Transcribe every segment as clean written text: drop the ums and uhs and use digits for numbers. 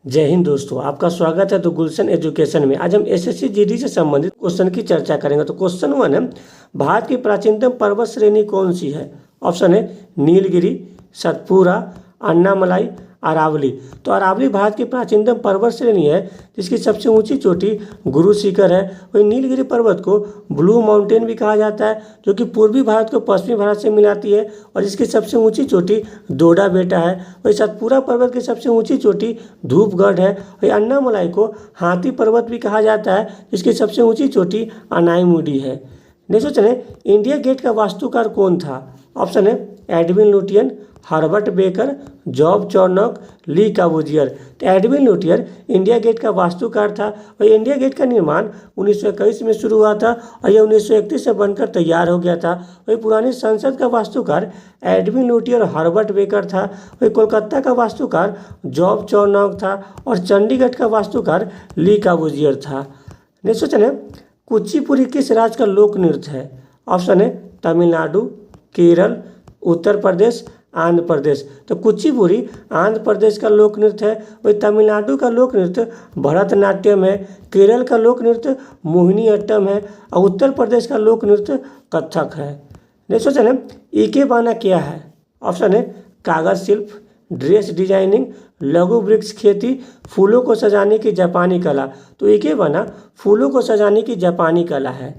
जय हिंद दोस्तों, आपका स्वागत है। तो गुलशन एजुकेशन में आज हम एसएससी जीडी से संबंधित क्वेश्चन की चर्चा करेंगे। तो क्वेश्चन 1 है, भारत की प्राचीनतम पर्वत श्रेणी कौन सी है? ऑप्शन है नीलगिरी, सतपुरा, अन्नामलाई, अरावली। तो अरावली भारत की प्राचीनतम पर्वत श्रेणी है जिसकी सबसे ऊंची चोटी गुरु शिखर है। वही नीलगिरी पर्वत को ब्लू माउंटेन भी कहा जाता है, जो कि पूर्वी भारत को पश्चिमी भारत से मिलाती है और इसकी सबसे ऊंची चोटी दोडा बेटा है। वही सतपुरा पर्वत की सबसे ऊंची चोटी धूपगढ़ है। वही अन्नामलाई को हाथी पर्वत भी कहा जाता है जिसकी सबसे ऊंची चोटी अनाईमुडी है। नेक्स्ट क्वेश्चन है, इंडिया गेट का वास्तुकार कौन था? ऑप्शन है Edwin Lutyens, Herbert Baker, Job Charnock, Le Corbusier. तो एडविन लुटियर इंडिया गेट का वास्तुकार था और इंडिया गेट का निर्माण 1921 में शुरू हुआ था और यह 1931 से बनकर तैयार हो गया था। वही पुरानी संसद का वास्तुकार एडविन लुटियर और हर्बर्ट बेकर था। वही कोलकाता का वास्तुकार जॉब चॉर्नॉक था और चंडीगढ़ का वास्तुकार ली काबूजियर था। नेक्स्ट क्वेश्चन है, कुचिपुड़ी किस राज्य का लोक नृत्य है? ऑप्शन है तमिलनाडु, केरल, उत्तर प्रदेश, आंध्र प्रदेश। तो कुचिपुड़ी आंध्र प्रदेश का लोक नृत्य है। वही तमिलनाडु का लोक नृत्य भरतनाट्यम है, केरल का लोक नृत्य मोहिनीअट्टम है और उत्तर प्रदेश का लोक नृत्य कथक है। नेक्स्ट क्वेश्चन है, इकेबाना क्या है? ऑप्शन है कागज शिल्प, ड्रेस डिजाइनिंग, लघु वृक्ष खेती, फूलों को सजाने की जापानी कला। तो इकेबाना फूलों को सजाने की जापानी कला है।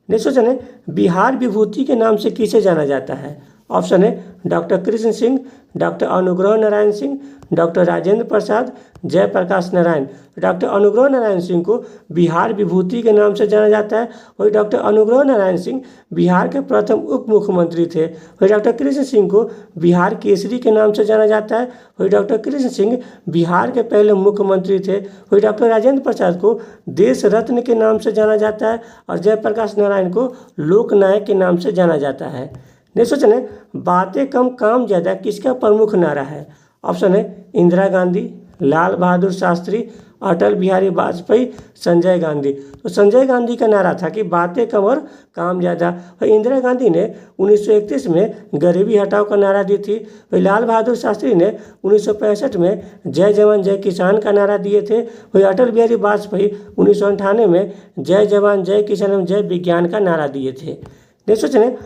नेक्स्ट क्वेश्चन है, बिहार विभूति के नाम से किसे जाना जाता है? ऑप्शन है doctor Krishna Singh, doctor Anugrah Narayan Singh, doctor Rajendra Prasad, Jayaprakash Narayan. Doctor Anugrah Narayan Singh को बिहार विभूति के नाम से जाना जाता है। वही डॉक्टर अनुग्रह नारायण सिंह बिहार के प्रथम उप मुख्यमंत्री थे। वही डॉक्टर कृष्ण सिंह को बिहार केसरी के नाम से जाना जाता है। वही डॉक्टर कृष्ण सिंह बिहार के पहले मुख्यमंत्री थे। वही डॉक्टर राजेंद्र प्रसाद को देश रत्न के नाम से जाना जाता है और जयप्रकाश नारायण को लोकनायक के नाम से जाना जाता है। नेक्स्ट क्वेश्चन है, बातें कम काम ज़्यादा किसका प्रमुख नारा है? ऑप्शन है इंदिरा गांधी, लाल बहादुर शास्त्री, अटल बिहारी वाजपेयी, संजय गांधी। तो संजय गांधी का नारा था कि बातें कम और काम ज़्यादा। वही इंदिरा गांधी ने 1931 में गरीबी हटाओ का नारा दी थी। वही लाल बहादुर शास्त्री ने 1965 में जय जवान जय किसान का नारा दिए थे। वही अटल बिहारी वाजपेयी 1998 में जय जवान जय किसान एवं जय विज्ञान का नारा दिए थे। नेक्स्ट क्वेश्चन है,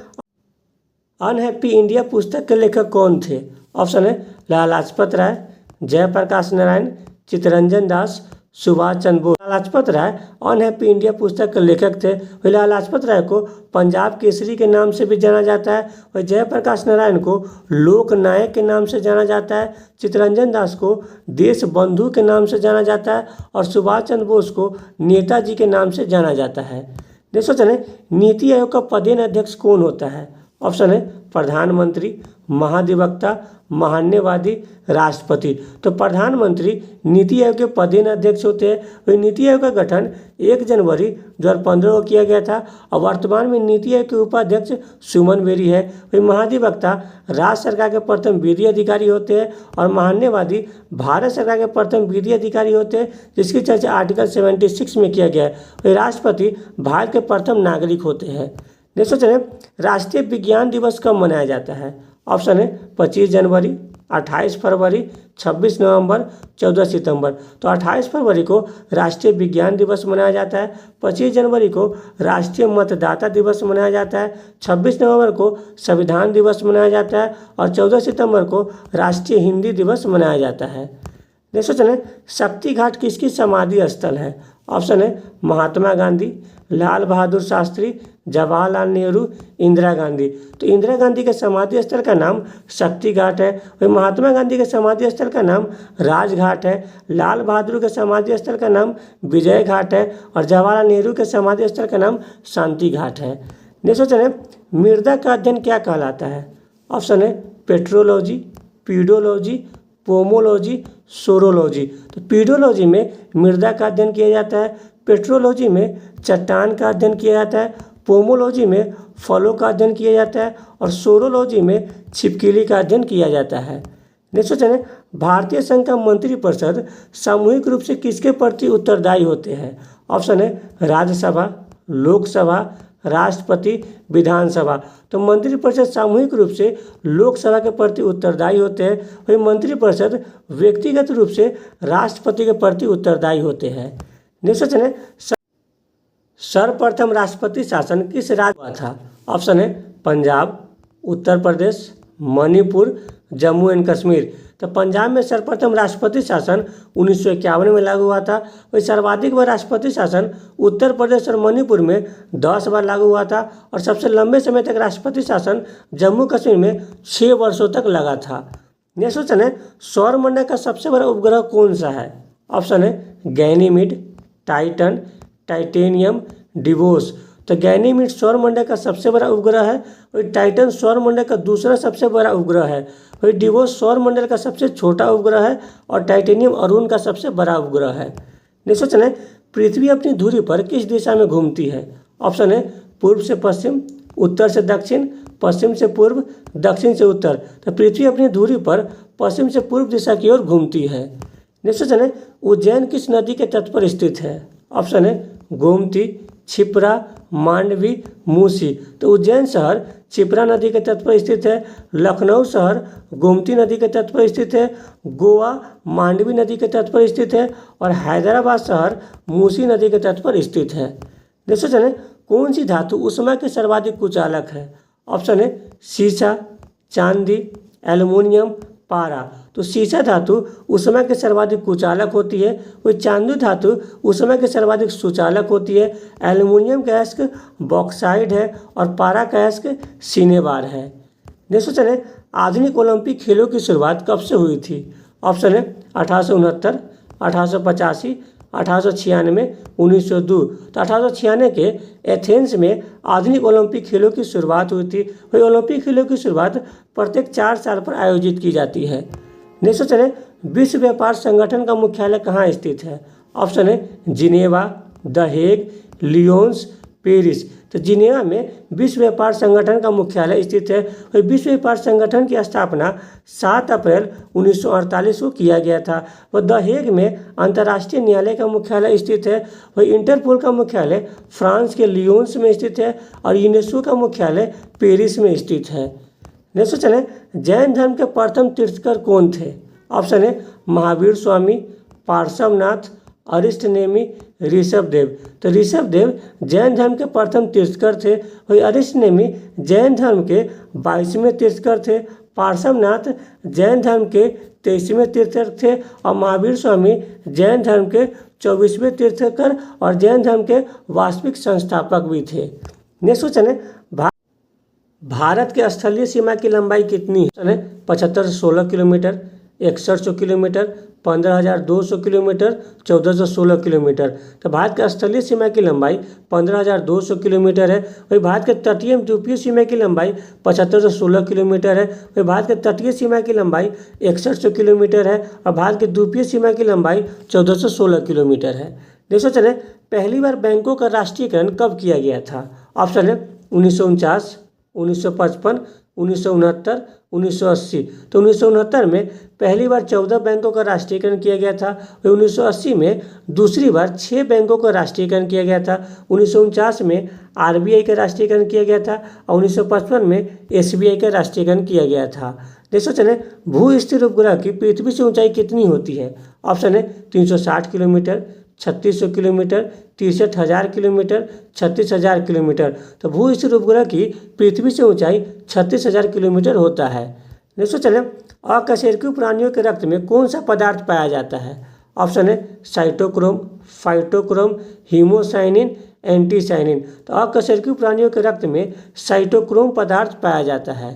अनहैप्पी इंडिया पुस्तक के लेखक कौन थे? ऑप्शन है लाला लाजपत राय, जयप्रकाश नारायण, चित्तरंजन दास, सुभाष चंद्र बोस। लाला लाजपत राय अनहैप्पी इंडिया पुस्तक के लेखक थे। वही लाला लाजपत राय को पंजाब केसरी के नाम से भी जाना जाता है। वही जयप्रकाश नारायण को लोक नायक के नाम से जाना जाता है। चित्तरंजन दास को देश बंधु के नाम से जाना जाता है और सुभाष चंद्र बोस को नेताजी के नाम से जाना जाता है। नेक्स्ट क्वेश्चन है, नीति आयोग का पदेन अध्यक्ष कौन होता है? ऑप्शन है प्रधानमंत्री, महाधिवक्ता, महान्यवादी, राष्ट्रपति। तो प्रधानमंत्री नीति आयोग के पदेन अध्यक्ष होते हैं। वही नीति आयोग का गठन 1 जनवरी 2015 को किया गया था और वर्तमान में नीति आयोग के उपाध्यक्ष सुमन बेरी है। वही महाधिवक्ता राज्य सरकार के प्रथम विधि अधिकारी होते हैं और महान्यवादी भारत सरकार के प्रथम विधि अधिकारी होते हैं, जिसकी चर्चा आर्टिकल 76 में किया गया है। वही राष्ट्रपति भारत के प्रथम नागरिक होते हैं। नेक्स्ट क्वेश्चन है, राष्ट्रीय विज्ञान दिवस कब मनाया जाता है? ऑप्शन है 25 जनवरी, 28 फरवरी, 26 नवंबर, 14 सितंबर। तो 28 फरवरी को राष्ट्रीय विज्ञान दिवस मनाया जाता है, 25 जनवरी को राष्ट्रीय मतदाता दिवस मनाया जाता है, 26 नवंबर को संविधान दिवस मनाया जाता है और 14 सितंबर को राष्ट्रीय हिंदी दिवस मनाया जाता है। नेक्स्ट क्वेश्चन है, शक्ति घाट किसकी समाधि स्थल है? ऑप्शन है महात्मा गांधी, लाल बहादुर शास्त्री, जवाहरलाल नेहरू, इंदिरा गांधी। तो इंदिरा गांधी के समाधि स्थल का नाम शक्ति घाट है। वही महात्मा गांधी के समाधि स्थल का नाम राजघाट है। लाल बहादुर के समाधि स्थल का नाम विजय घाट है और जवाहरलाल नेहरू के समाधि स्थल का नाम शांति घाट है। नेक्स्ट क्वेश्चन है, मृदा का अध्ययन क्या कहलाता है? ऑप्शन है पेट्रोलॉजी, पीडोलॉजी, पोमोलॉजी, सोरोलॉजी। तो पीडोलॉजी में मृदा का अध्ययन किया जाता है, पेट्रोलॉजी में चट्टान का अध्ययन किया जाता है, पोमोलॉजी में फलों का अध्ययन किया जाता है और सोरोलॉजी में छिपकली का अध्ययन किया जाता है। नेक्स्ट क्वेश्चन है, भारतीय संघ का मंत्रिपरिषद सामूहिक रूप से किसके प्रति उत्तरदायी होते हैं? ऑप्शन है राज्यसभा, लोकसभा, राष्ट्रपति, विधानसभा। तो मंत्रिपरिषद सामूहिक रूप से लोकसभा के प्रति उत्तरदायी होते हैं, वही मंत्रिपरिषद व्यक्तिगत रूप से राष्ट्रपति के प्रति उत्तरदायी होते हैं। नेक्स्ट क्वेश्चन है, सर्वप्रथम राष्ट्रपति शासन किस राज्य हुआ था? ऑप्शन है पंजाब, उत्तर प्रदेश, मणिपुर, जम्मू एंड कश्मीर। तो पंजाब में सर्वप्रथम राष्ट्रपति शासन 1951 में लागू हुआ था। वही सर्वाधिक बार राष्ट्रपति शासन उत्तर प्रदेश और मणिपुर में 10 बार लागू हुआ था, और सबसे लंबे समय तक राष्ट्रपति शासन जम्मू कश्मीर में 6 वर्षों तक लगा था। नेक्स्ट क्वेश्चन है, सौरमंडल का सबसे बड़ा उपग्रह कौन सा है? ऑप्शन है गैनीमीड, टाइटन, टाइटेनियम, डिवोस। तो गैनीमीड सौरमंडल का सबसे बड़ा उपग्रह है, वही टाइटन सौरमंडल का दूसरा सबसे बड़ा उपग्रह है, वही डिवोस सौरमंडल का सबसे छोटा उपग्रह है, और टाइटेनियम अरुण का सबसे बड़ा उपग्रह है। नेक्स्ट क्वेश्चन है, पृथ्वी अपनी धुरी पर किस दिशा में घूमती है? ऑप्शन है पूर्व से पश्चिम, उत्तर से दक्षिण, पश्चिम से पूर्व, दक्षिण से उत्तर। तो पृथ्वी अपनी धुरी पर पश्चिम से पूर्व दिशा की ओर घूमती है। नेक्स्ट क्वेश्चन है, उज्जैन किस नदी के तट पर स्थित है? ऑप्शन है गोमती, क्षिप्रा, मांडवी, मूसी। तो उज्जैन शहर क्षिप्रा नदी के तट पर स्थित है, लखनऊ शहर गोमती नदी के तट पर स्थित है, गोवा मांडवी नदी के तट पर स्थित है, और हैदराबाद शहर मूसी नदी के तट पर स्थित है। नेक्स्ट क्वेश्चन है, कौन सी धातु ऊष्मा के सर्वाधिक कुचालक है? ऑप्शन है सीसा, चांदी, एल्युमिनियम, पारा। तो सीसा धातु ऊष्मा के सर्वाधिक कुचालक होती है, वही चांदी धातु ऊष्मा के सर्वाधिक सुचालक होती है, एल्युमिनियम का अयस्क बॉक्साइड है, और पारा का अयस्क सिनेबार है। नेक्स्ट क्वेश्चन है, आधुनिक ओलंपिक खेलों की शुरुआत कब से हुई थी? ऑप्शन है 1869, 1885, 1896, 1902। तो 1896 के एथेंस में आधुनिक ओलंपिक खेलों की शुरुआत हुई थी। वही ओलंपिक खेलों की शुरुआत प्रत्येक 4 साल पर आयोजित की जाती है। नेक्स्ट क्वेश्चन है, विश्व व्यापार संगठन का मुख्यालय कहाँ स्थित है? ऑप्शन है Geneva, the Hague, lions, Paris. तो जिनेवा में विश्व व्यापार संगठन का मुख्यालय स्थित है। वही विश्व व्यापार संगठन की स्थापना 7 अप्रैल 1948 को किया गया था। वह द हेग में अंतर्राष्ट्रीय न्यायालय का मुख्यालय स्थित है। वही इंटरपोल का मुख्यालय फ्रांस के लियोन्स में स्थित है, और यूनेस्को का मुख्यालय पेरिस में स्थित है। नेक्स्ट क्वेश्चन है, जैन धर्म के प्रथम तीर्थंकर कौन थे? ऑप्शन है महावीर स्वामी, पार्श्वनाथ, अरिष्टनेमी, ऋषभदेव। तो ऋषभदेव जैन धर्म के प्रथम तीर्थंकर थे। वही अरिष्टनेमी जैन धर्म के 22वें तीर्थंकर थे, पार्श्वनाथ जैन धर्म के 23वें तीर्थंकर थे, और महावीर स्वामी जैन धर्म के 24वें तीर्थंकर और जैन धर्म के वास्तविक संस्थापक भी थे। नेक्स्ट क्वेश्चन है, भारत के स्थलीय सीमा की लंबाई कितनी है? 75 से 16 किलोमीटर, 6100 किलोमीटर, 15,200 किलोमीटर, 1416 किलोमीटर। तो भारत के स्थलीय सीमा की लंबाई 15,200 किलोमीटर है। वही भारत के तटीय द्वीपीय सीमा की लंबाई 75 से 16 किलोमीटर है। वही भारत के तटीय सीमा की लंबाई 6100 किलोमीटर है, और भारत के द्वीपीय सीमा की लंबाई 1416 किलोमीटर है। नेक्स्ट क्वेश्चन है, पहली बार बैंकों का राष्ट्रीयकरण कब किया गया था? ऑप्शन है 1949, 1955, 1969, 1980। तो 1969 में पहली बार 14 बैंकों का राष्ट्रीयकरण किया गया था। वही 1980 में दूसरी बार 6 बैंकों का राष्ट्रीयकरण किया गया था। 1949 में आरबीआई का राष्ट्रीयकरण किया गया था, और 1955 में एसबीआई का राष्ट्रीयकरण किया गया था। नेक्स्ट क्वेश्चन है, भू स्थिर उपग्रह की पृथ्वी से ऊंचाई कितनी होती है? ऑप्शन है 360 किलोमीटर, 3600 किलोमीटर, 63,000 किलोमीटर, 36,000 किलोमीटर। तो भू स्थिर उपग्रह की पृथ्वी से ऊंचाई 36,000 किलोमीटर होता है। नेक्स्ट चलें, अकशेरुकी प्राणियों के रक्त में कौन सा पदार्थ पाया जाता है? ऑप्शन है साइटोक्रोम, फाइटोक्रोम, हीमोसाइनिन, एंटीसाइनिन। तो अकशेरुकी प्राणियों के रक्त में साइटोक्रोम पदार्थ पाया जाता है।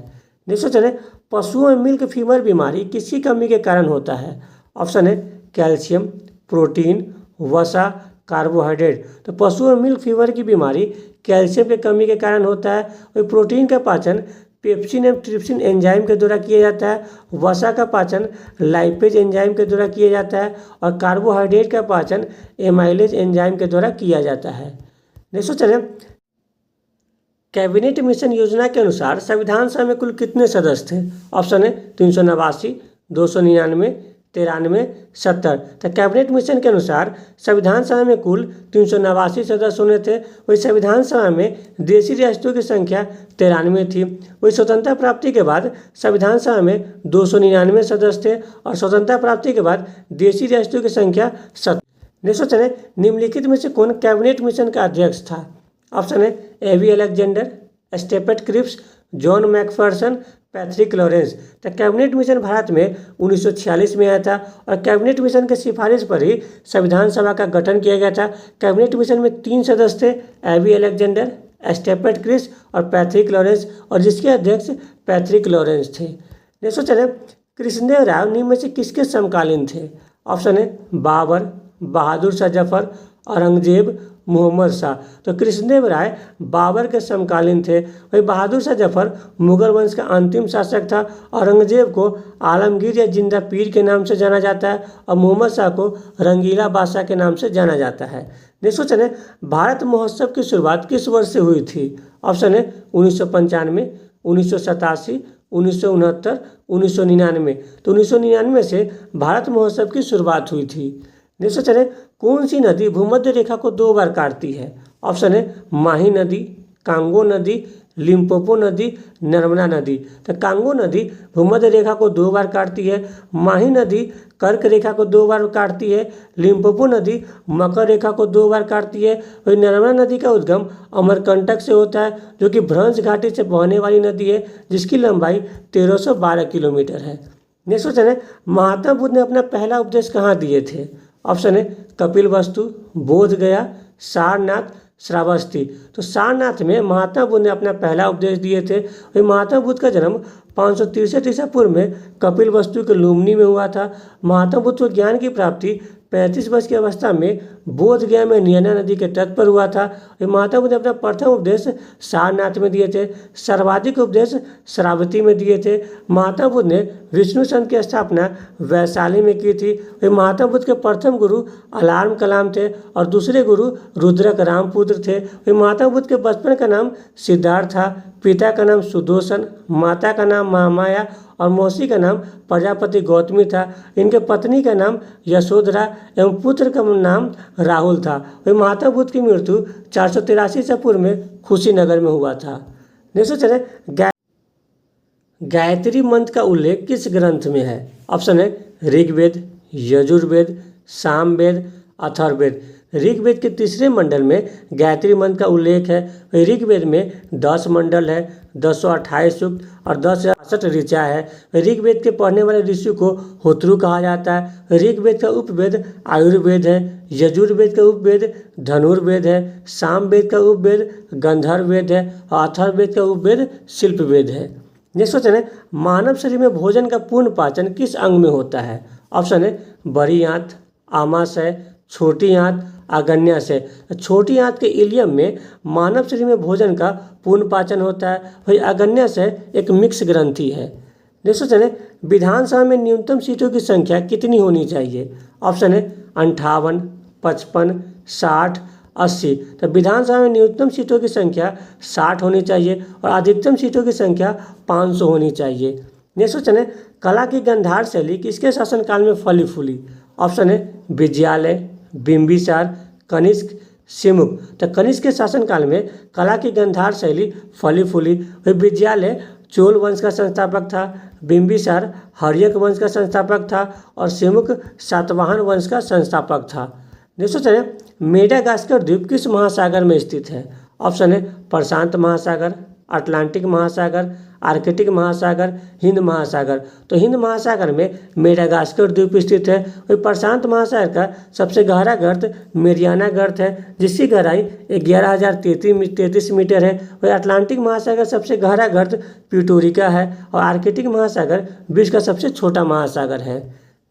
नेक्स्ट चलें, पशुओं में मिल्क फीवर बीमारी किसकी कमी के कारण होता है? ऑप्शन है कैल्शियम, प्रोटीन, वसा, कार्बोहाइड्रेट। तो पशुओं में मिल्क फीवर की बीमारी कैल्शियम की कमी के कारण होता है। और प्रोटीन का पाचन पेप्सिन एवं ट्रिप्सिन एंजाइम के द्वारा किया जाता है। वसा का पाचन लाइपेज एंजाइम के द्वारा किया जाता है, और कार्बोहाइड्रेट का पाचन एमाइलेज एंजाइम के द्वारा किया जाता है। नेक्स्ट चलें, कैबिनेट मिशन योजना के अनुसार संविधान सभा में कुल कितने सदस्य थे? ऑप्शन है 389, 299, 93, 70। तो कैबिनेट मिशन के अनुसार संविधान सभा में कुल 389 सदस्य होने थे। वही संविधान सभा में देशी रियासतों की संख्या 93 थी। वही स्वतंत्रता प्राप्ति के बाद संविधान सभा में 299 सदस्य थे और स्वतंत्रता प्राप्ति के बाद देशी रियासतों की संख्या 7। नेक्स्ट क्वेश्चन है, निम्नलिखित में से कौन कैबिनेट मिशन का अध्यक्ष था? ऑप्शन है A V Alexander, Stafford Cripps, John McPherson, Patrick Lawrence. तो कैबिनेट मिशन भारत में 1946 में आया था और कैबिनेट मिशन के सिफारिश पर ही संविधान सभा का गठन किया गया था। कैबिनेट मिशन में 3 सदस्य थे, एवी अलेक्जेंडर, स्टेफर्ड क्रिप्स और पैट्रिक लॉरेंस, और जिसके अध्यक्ष पैट्रिक लॉरेंस थे। नेक्स्ट क्वेश्चन है, कृष्णदेव राय निम्न में से किसके समकालीन थे? ऑप्शन है बाबर, बहादुर शाह जफर, औरंगजेब, मोहम्मद शाह। तो कृष्णदेव राय बाबर के समकालीन थे। वही बहादुर शाह जफर मुगल वंश का अंतिम शासक था। औरंगजेब को आलमगीर या जिंदा पीर के नाम से जाना जाता है और मोहम्मद शाह को रंगीला बादशाह के नाम से जाना जाता है। नेक्स्ट क्वेश्चन है, भारत महोत्सव की शुरुआत किस वर्ष से हुई थी? ऑप्शन है 1995, 1987, 1969, 1999। तो 1999 से भारत महोत्सव की शुरुआत हुई थी। नेक्स्ट क्वेश्चन है, कौन सी नदी भूमध्य रेखा को 2 बार काटती है? ऑप्शन है माही नदी, कांगो नदी, लिम्पोपो नदी, नर्मदा नदी। तो कांगो नदी भूमध्य रेखा को 2 बार काटती है, माही नदी कर्क रेखा को 2 बार काटती है, लिम्पोपो नदी मकर रेखा को 2 बार काटती है। वही नर्मदा नदी का उद्गम अमरकंटक से होता है, जो कि भ्रंश घाटी से बहने वाली नदी है, जिसकी लंबाई 1312 किलोमीटर है। नेक्स्ट क्वेश्चन है, महात्मा बुद्ध ने अपना पहला उपदेश कहाँ दिए थे? ऑप्शन है कपिलवस्तु, बोध गया, सारनाथ, श्रावस्ती। तो सारनाथ में महात्मा बुद्ध ने अपना पहला उपदेश दिए थे। वही महात्मा बुद्ध का जन्म 563 ईसा पूर्व में कपिलवस्तु के लुम्बिनी में हुआ था। महात्मा बुद्ध को ज्ञान की प्राप्ति 35 वर्ष की अवस्था में बोध गया में नर्मदा नदी के तट पर हुआ था। महात्मा बुद्ध ने अपना प्रथम उपदेश सारनाथ में दिए थे, सर्वाधिक उपदेश श्रावस्ती में दिए थे। महात्मा बुद्ध ने विष्णु संघ की स्थापना वैशाली में की थी। महात्मा बुद्ध के प्रथम गुरु अलार्म कलाम थे और दूसरे गुरु रुद्रक रामपुत्र थे। महात्मा बुद्ध के बचपन का नाम सिद्धार्थ था, पिता का नाम सुदोषण, माता का नाम महामाया और मौसी का नाम प्रजापति गौतमी था। इनके पत्नी का नाम यशोधरा एवं पुत्र का नाम राहुल था। वही महात्मा बुद्ध की मृत्यु 483 ईसा पूर्व में कुशीनगर में हुआ था। नेक्स्ट चले, गायत्री मंत्र का उल्लेख किस ग्रंथ में है? ऑप्शन है ऋग्वेद, यजुर्वेद, सामवेद, अथर्ववेद। ऋग्वेद के 3रे मंडल में गायत्री मंत्र का उल्लेख है। ऋग्वेद में 10 मंडल है, 1028 सूक्त और 10,062 ऋचा है। ऋग्वेद के पढ़ने वाले ऋषि को होत्रु कहा जाता है। ऋग्वेद का उपवेद आयुर्वेद है, यजुर्वेद का उपवेद धनुर्वेद है, सामवेद का उपवेद गंधर्ववेद है और अथर्ववेद का उपवेद शिल्पवेद है। नेक्स्ट क्वेश्चन है, मानव शरीर में भोजन का पूर्ण पाचन किस अंग में होता है? ऑप्शन है बड़ी आंत, आमाशय, छोटी आंत, आग्नेयाशय। छोटी आंत के इलियम में मानव शरीर में भोजन का पूर्ण पाचन होता है। वही आग्नेयाशय एक मिक्स ग्रंथि है। नेक्स्ट क्वेश्चन है, विधानसभा में न्यूनतम सीटों की संख्या कितनी होनी चाहिए? ऑप्शन है 58, 55, 60, 80। तो विधानसभा में न्यूनतम सीटों की संख्या 60 होनी चाहिए और अधिकतम सीटों की संख्या 500 होनी चाहिए। नेक्स्ट क्वेश्चन है, कला की गंधार शैली किसके शासनकाल में फली फूली? ऑप्शन है विजयालय, बिंबिसार, कनिष्क, सिमुक। तो कनिष्क के शासनकाल में कला की गंधार शैली फली फूली। विजयालय चोल वंश का संस्थापक था, बिंबिसार हर्यक वंश का संस्थापक था और सिमुक सातवाहन वंश का संस्थापक था। नेक्स्ट क्वेश्चन है, मेडागास्कर द्वीप किस महासागर में स्थित है? ऑप्शन है प्रशांत महासागर, अटलांटिक महासागर, आर्कटिक महासागर, हिंद महासागर। तो हिंद महासागर में मेडागास्कर द्वीप स्थित है। वही प्रशांत महासागर का सबसे गहरा गर्त मेरियाना गर्त है, जिसकी गहराई 11,033 मीटर है। वही अटलांटिक महासागर सबसे गहरा गर्त प्यूटोरिका है और आर्कटिक महासागर विश्व का सबसे छोटा महासागर है।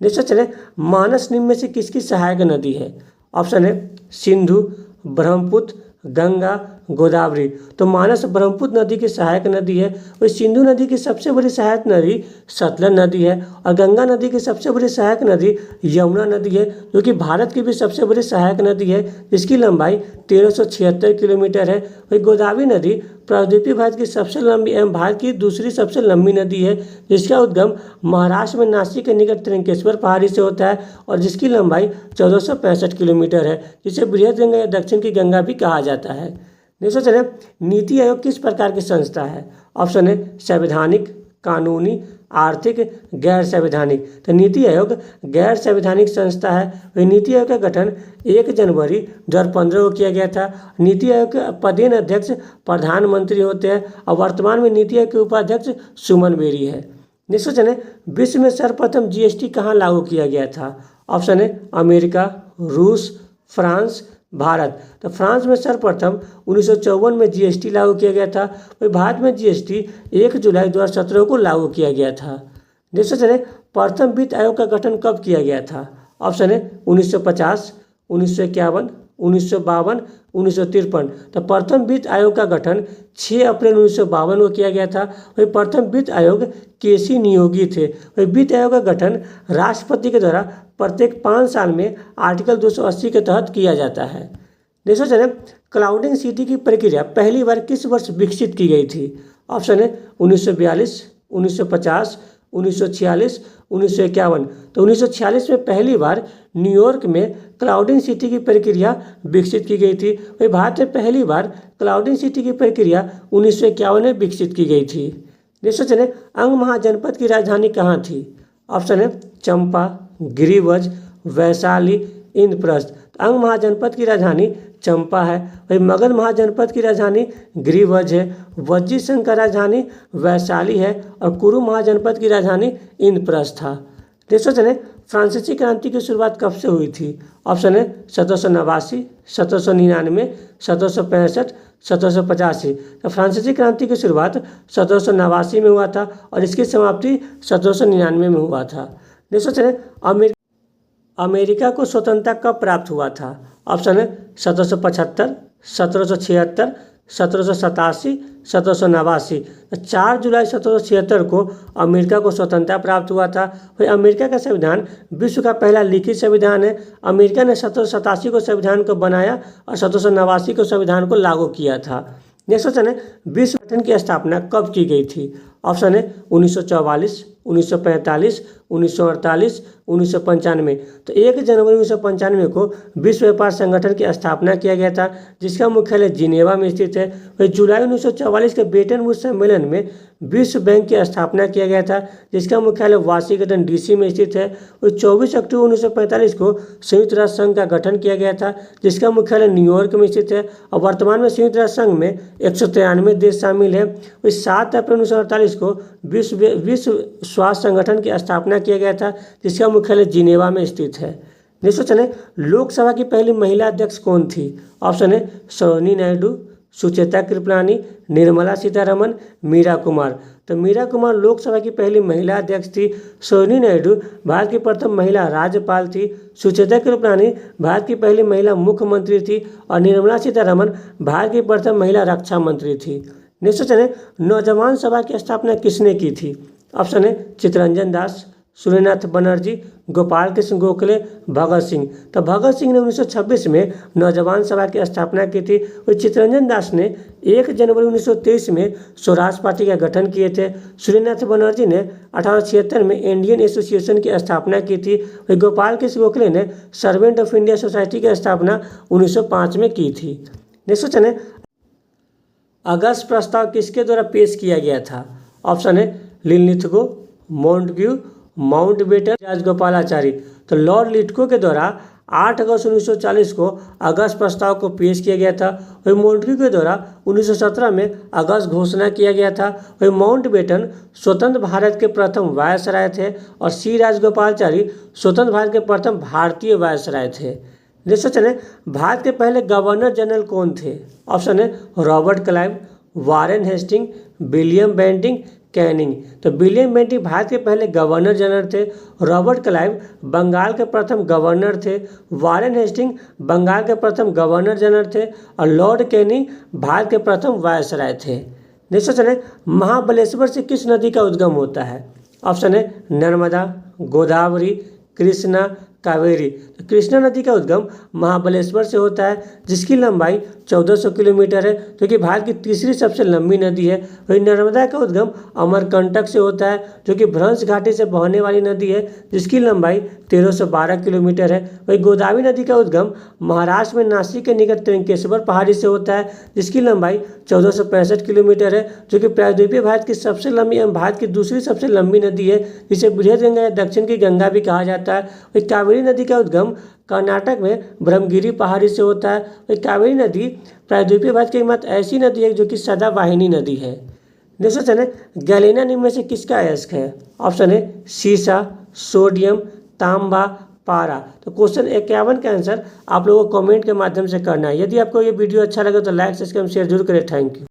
नेक्स्ट चले, मानस निम्न में से किसकी सहायक नदी है? ऑप्शन है सिंधु, ब्रह्मपुत्र, गंगा, गोदावरी। तो मानस ब्रह्मपुत्र नदी की सहायक नदी है। वही सिंधु नदी की सबसे बड़ी सहायक नदी सतलज नदी है। और गंगा नदी की सबसे बड़ी सहायक नदी यमुना नदी है, जो कि भारत की भी सबसे बड़ी सहायक नदी है, जिसकी लंबाई 1376 किलोमीटर है। वही गोदावरी नदी प्रायद्वीपीय भारत की सबसे लंबी एवं भारत की दूसरी सबसे लंबी नदी है, जिसका उद्गम महाराष्ट्र में नासिक के निकट त्र्यंकेश्वर पहाड़ी से होता है और जिसकी लंबाई 1465 किलोमीटर है, जिसे बृहद गंगा या दक्षिण की गंगा भी कहा जाता है। नेक्स्ट क्वेश्चन है, नीति आयोग किस प्रकार की संस्था है? ऑप्शन है संवैधानिक, कानूनी, आर्थिक, गैर संवैधानिक। तो नीति आयोग गैर संवैधानिक संस्था है। वही नीति आयोग का गठन 1 जनवरी 2015 को किया गया था। नीति आयोग के पदेन अध्यक्ष प्रधानमंत्री होते हैं और वर्तमान में नीति आयोग के उपाध्यक्ष सुमन बेरी है। नेक्स्ट क्वेश्चन है, विश्व में सर्वप्रथम जीएसटी कहाँ लागू किया गया था? ऑप्शन है अमेरिका, रूस, फ्रांस, भारत। तो फ्रांस में सर्वप्रथम 1954 में जीएसटी लागू किया गया था। वही भारत में जीएसटी 1 जुलाई 2017 को लागू किया गया था। नेक्स्ट क्वेश्चन है, प्रथम वित्त आयोग का गठन कब किया गया था? ऑप्शन है 1950, 1951, 1952, 1953। तो प्रथम वित्त आयोग का गठन 6 अप्रैल 1952 को किया गया था। वही प्रथम वित्त आयोग केसी नियोगी थे। वही वित्त आयोग का गठन राष्ट्रपति के द्वारा प्रत्येक 5 साल में आर्टिकल 280 के तहत किया जाता है। नेक्स्ट क्वेश्चन है, क्लाउडिंग सिटी की प्रक्रिया पहली बार किस वर्ष विकसित की गई थी? ऑप्शन है 1942, 1950, 1946, 1951। तो 1946 में पहली बार न्यूयॉर्क में क्लाउडिंग सिटी की प्रक्रिया विकसित की गई थी। वही भारत में पहली बार क्लाउडिंग सिटी की प्रक्रिया 1951 में विकसित की गई थी। नेक्स्ट क्वेश्चन है, अंग महाजनपद की राजधानी कहाँ थी? ऑप्शन है चंपा, गिरिवज, वैशाली, इंद्रप्रस्थ। अंग महाजनपद की राजधानी चंपा है। वही मगध महाजनपद की राजधानी गिरिवज है। वज्जी संघ का राजधानी वैशाली है और कुरु महाजनपद की राजधानी इंद्रप्रस्थ था। नेक्स्ट क्वेश्चन है, फ्रांसीसी क्रांति की शुरुआत कब से हुई थी? ऑप्शन है 1789, 1799, 1765, 1785। तो फ्रांसीसी क्रांति की शुरुआत 1789 में हुआ था और इसकी समाप्ति 1799 में हुआ था। नेक्स्ट क्वेश्चन है, अमेरिका को स्वतंत्रता कब प्राप्त हुआ था? ऑप्शन है 1775, 1776, 1787, 1789। 4 जुलाई 1776 को अमेरिका को स्वतंत्रता प्राप्त हुआ था। वही अमेरिका का संविधान विश्व का पहला लिखित संविधान है। अमेरिका ने 1787 को संविधान को बनाया और 1789 को संविधान को लागू किया था। नेक्स्ट क्वेश्चन है, विश्व संगठन की स्थापना कब की गई थी? ऑप्शन है 1944, 1945, 1948, 1995। तो 1 जनवरी 1995 को विश्व व्यापार संगठन की स्थापना किया गया था, जिसका मुख्यालय जिनेवा में स्थित है। वही जुलाई 1944 के ब्रेटन वुड्स सम्मेलन में विश्व बैंक की स्थापना किया गया था, जिसका मुख्यालय वाशिंगटन डीसी में स्थित है। वही 24 अक्टूबर 1945 को संयुक्त राष्ट्र संघ का गठन किया गया था, जिसका मुख्यालय न्यूयॉर्क में स्थित है और वर्तमान में संयुक्त राष्ट्र संघ में 193 देश शामिल है। वही 7 अप्रैल 1948 को विश्व स्वास्थ्य संगठन की स्थापना किया गया था, जिसका मुख्यालय जिनेवा में स्थित है। नेक्स्ट क्वेश्चन है, लोकसभा की पहली महिला अध्यक्ष कौन थी? ऑप्शन है सरोजिनी नायडू, सुचेता कृपलानी, निर्मला सीतारमन, मीरा कुमार। तो मीरा कुमार लोकसभा की पहली महिला अध्यक्ष थी। सरोजिनी नायडू भारत की प्रथम महिला राज्यपाल थी। सुचेता कृपलानी भारत की पहली महिला मुख्यमंत्री थी और निर्मला सीतारमन भारत की प्रथम महिला रक्षा मंत्री थी। नेक्स्ट क्वेश्चन है, नौजवान सभा की स्थापना किसने की थी? ऑप्शन है चित्तरंजन दास, सूर्यनाथ बनर्जी, गोपाल कृष्ण गोखले, भगत सिंह। तो भगत सिंह ने 1926 में नौजवान सभा की स्थापना की थी। वही चित्तरंजन दास ने 1 जनवरी 1923 में स्वराज पार्टी का गठन किए थे। सूर्यनाथ बनर्जी ने 1876 में इंडियन एसोसिएशन की स्थापना की थी। वही गोपाल कृष्ण गोखले ने सर्वेंट ऑफ इंडिया सोसाइटी की स्थापना 1905 में की थी। नेक्स्ट क्वेश्चन है, अगस्त प्रस्ताव किसके द्वारा पेश किया गया था? ऑप्शन है लिनलिथगो, मोंटग्यू, माउंटबेटन, राजगोपालाचारी। तो लॉर्ड लिथगो के द्वारा 8 अगस्त 1940 को अगस्त प्रस्ताव को पेश किया गया था। वही मोंटग्यू के द्वारा 1917 में अगस्त घोषणा किया गया था। वही माउंटबेटन स्वतंत्र भारत के प्रथम वायसराय थे और सी राजगोपालाचारी स्वतंत्र भारत के प्रथम भारतीय वायसराय थे। नेक्स्ट क्वेश्चन है, भारत के पहले गवर्नर जनरल कौन थे? ऑप्शन है Robert Clive, Warren Hastings, William Bentinck, Canning. तो विलियम बेंटिक भारत के पहले गवर्नर जनरल थे। रॉबर्ट क्लाइव बंगाल के प्रथम गवर्नर थे। वारेन हेस्टिंग बंगाल के प्रथम गवर्नर जनरल थे। और लॉर्ड कैनिंग भारत के प्रथम वायसराय थे। नेक्स्ट क्वेश्चन है, महाबलेश्वर से किस नदी का उद्गम होता है? ऑप्शन है नर्मदा, गोदावरी, कृष्णा, कावेरी। तो कृष्णा नदी का उद्गम महाबलेश्वर से होता है, जिसकी लंबाई 1400 किलोमीटर है, जो कि भारत की तीसरी सबसे लंबी नदी है। वही नर्मदा का उद्गम अमरकंटक से होता है, जो कि भ्रंश घाटी से बहने वाली नदी है, जिसकी लंबाई 1312 किलोमीटर है। वही गोदावरी नदी का उद्गम महाराष्ट्र में नासिक के निकट त्र्यंकेश्वर पहाड़ी से होता है, जिसकी लंबाई 1465 किलोमीटर है, जो कि प्रायद्वीपीय भारत की सबसे लंबी एवं भारत की दूसरी सबसे लंबी नदी है, जिसे बृहद गंगा या दक्षिण की गंगा भी कहा जाता है। वही कावेरी नदी का उद्गम कर्नाटक में ब्रह्मगिरी पहाड़ी से होता है। वही कावेरी नदी प्रायद्वीपीय भारत की एकमात्र ऐसी नदी है जो कि सदावाहिनी नदी है। नेक्स्ट क्वेश्चन है, गैलेना निम्न में से किसका अयस्क है? ऑप्शन है सीसा, सोडियम, तांबा, पारा। तो क्वेश्चन 51 का आंसर आप लोगों को कमेंट के माध्यम से करना है। यदि आपको ये वीडियो अच्छा लगे तो लाइक, सब्सक्राइब, शेयर जरूर करें। Thank you.